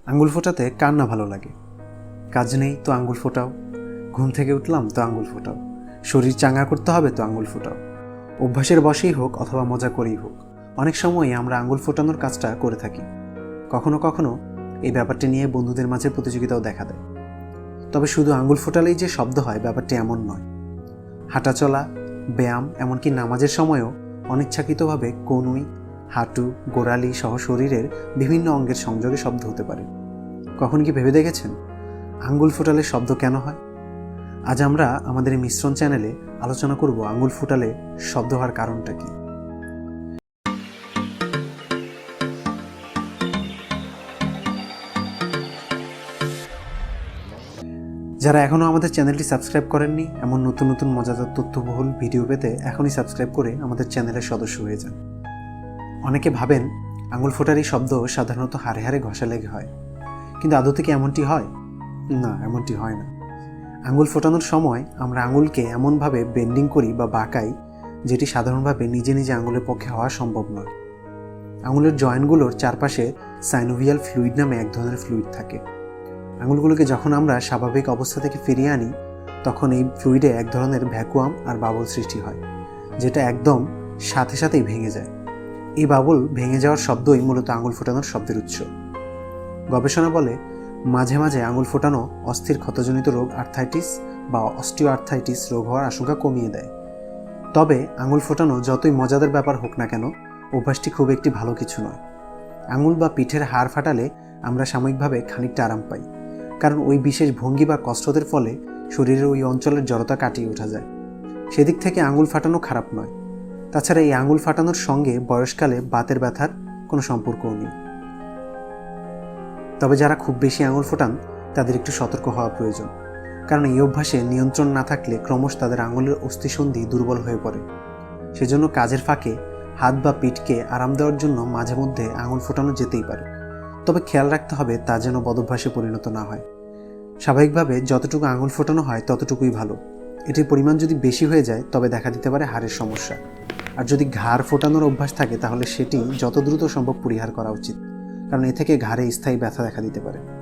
আঙ্গুল ফোটাতে কার না ভালো লাগে? কাজ নেই তো আঙ্গুল ফোটাও, ঘুম থেকে উঠলাম তো আঙ্গুল ফোটাও, শরীর চাঙ্গা করতে হবে তো আঙ্গুল ফোটাও। অভ্যাসের বশেই হোক অথবা মজা করেই হোক, অনেক সময়ই আমরা আঙ্গুল ফোটানোর কাজটা করে থাকি। কখনো কখনো এই ব্যাপারটি নিয়ে বন্ধুদের মাঝে প্রতিযোগিতাও দেখা দেয়। তবে শুধু আঙ্গুল ফোটালেই যে শব্দ হয় ব্যাপারটি এমন নয়। হাঁটাচলা, ব্যায়াম, এমনকি নামাজের সময়ও অনিচ্ছাকৃতভাবে কনুই, হাঁটু, গোড়ালি সহ শরীরের বিভিন্ন অঙ্গের সংযোগে শব্দ হতে পারে। কখন কি ভেবে দেখেছেন আঙ্গুল ফোটালে শব্দ কেন হয়? আজ আমরা আমাদের এই মিশ্রণ চ্যানেলে আলোচনা করব আঙ্গুল ফোটালে শব্দ হওয়ার কারণটা কি। যারা এখনও আমাদের চ্যানেলটি সাবস্ক্রাইব করেননি, এমন নতুন নতুন মজাদার তথ্যবহুল ভিডিও পেতে এখনই সাবস্ক্রাইব করে আমাদের চ্যানেলের সদস্য হয়ে যান। অনেকে ভাবেন আঙ্গুল ফোটার এই শব্দ সাধারণত হাড়ে হাড়ে ঘষা লেগে হয়, কিন্তু আদতে কি এমনটি হয়? না, এমনটি হয় না। আঙ্গুল ফোটানোর সময় আমরা আঙ্গুলকে এমনভাবে বেন্ডিং করি বা বাঁকাই, যেটি সাধারণভাবে নিজে নিজে আঙ্গুলের পক্ষে হওয়া সম্ভব নয়। আঙ্গুলের জয়েন্টগুলোর চারপাশে সাইনোভিয়াল ফ্লুইড নামে এক ধরনের ফ্লুইড থাকে। আঙ্গুলগুলোকে যখন আমরা স্বাভাবিক অবস্থা থেকে ফিরিয়ে আনি, তখন এই ফ্লুইডে এক ধরনের ভ্যাকুয়াম আর বাবল সৃষ্টি হয়, যেটা একদম সাথে সাথেই ভেঙে যায়। এই বাবল ভেঙে যাওয়ার শব্দই মূলত আঙ্গুল ফোটানোর শব্দের উৎস। গবেষণা বলে মাঝে মাঝে আঙ্গুল ফোটানো অস্থির ক্ষতজনিত রোগ আর্থাইটিস বা অস্টিও আর্থাইটিস রোগ হওয়ার আশঙ্কা কমিয়ে দেয়। তবে আঙ্গুল ফোটানো যতই মজাদার ব্যাপার হোক না কেন, অভ্যাসটি খুব একটি ভালো কিছু নয়। আঙ্গুল বা পিঠের হাড় ফাটালে আমরা সাময়িকভাবে খানিকটা আরাম পাই, কারণ ওই বিশেষ ভঙ্গি বা কসরতের ফলে শরীরের ওই অঞ্চলের জড়তা কাটিয়ে ওঠা যায়। সেদিক থেকে আঙ্গুল ফাটানো খারাপ নয়। তাছাড়া এই আঙ্গুল ফাটানোর সঙ্গে বয়সকালে বাতের ব্যথার কোনো সম্পর্কও নেই। তবে যারা খুব বেশি আঙ্গুল ফোটান তাদের একটু সতর্ক হওয়া প্রয়োজন, কারণ এই অভ্যাসে নিয়ন্ত্রণ না থাকলে ক্রমশ তাদের আঙ্গুলের অস্থিসন্ধি দুর্বল হয়ে পড়ে। সেজন্য কাজের ফাঁকে হাত বা পিঠকে আরাম দেওয়ার জন্য মাঝে মধ্যে আঙ্গুল ফোটানো যেতেই পারে। তবে খেয়াল রাখতে হবে তা যেন বদভ্যাসে পরিণত না হয়। স্বাভাবিকভাবে যতটুকু আঙ্গুল ফোটানো হয় ততটুকুই ভালো। এটির পরিমাণ যদি বেশি হয়ে যায় তবে দেখা দিতে পারে হাড়ের সমস্যা। আর যদি ঘাড় ফোটানোর অভ্যাস থাকে তাহলে সেটি যত দ্রুত সম্ভব পরিহার করা উচিত, কারণ এ থেকে ঘাড়ে স্থায়ী ব্যথা দেখা দিতে পারে।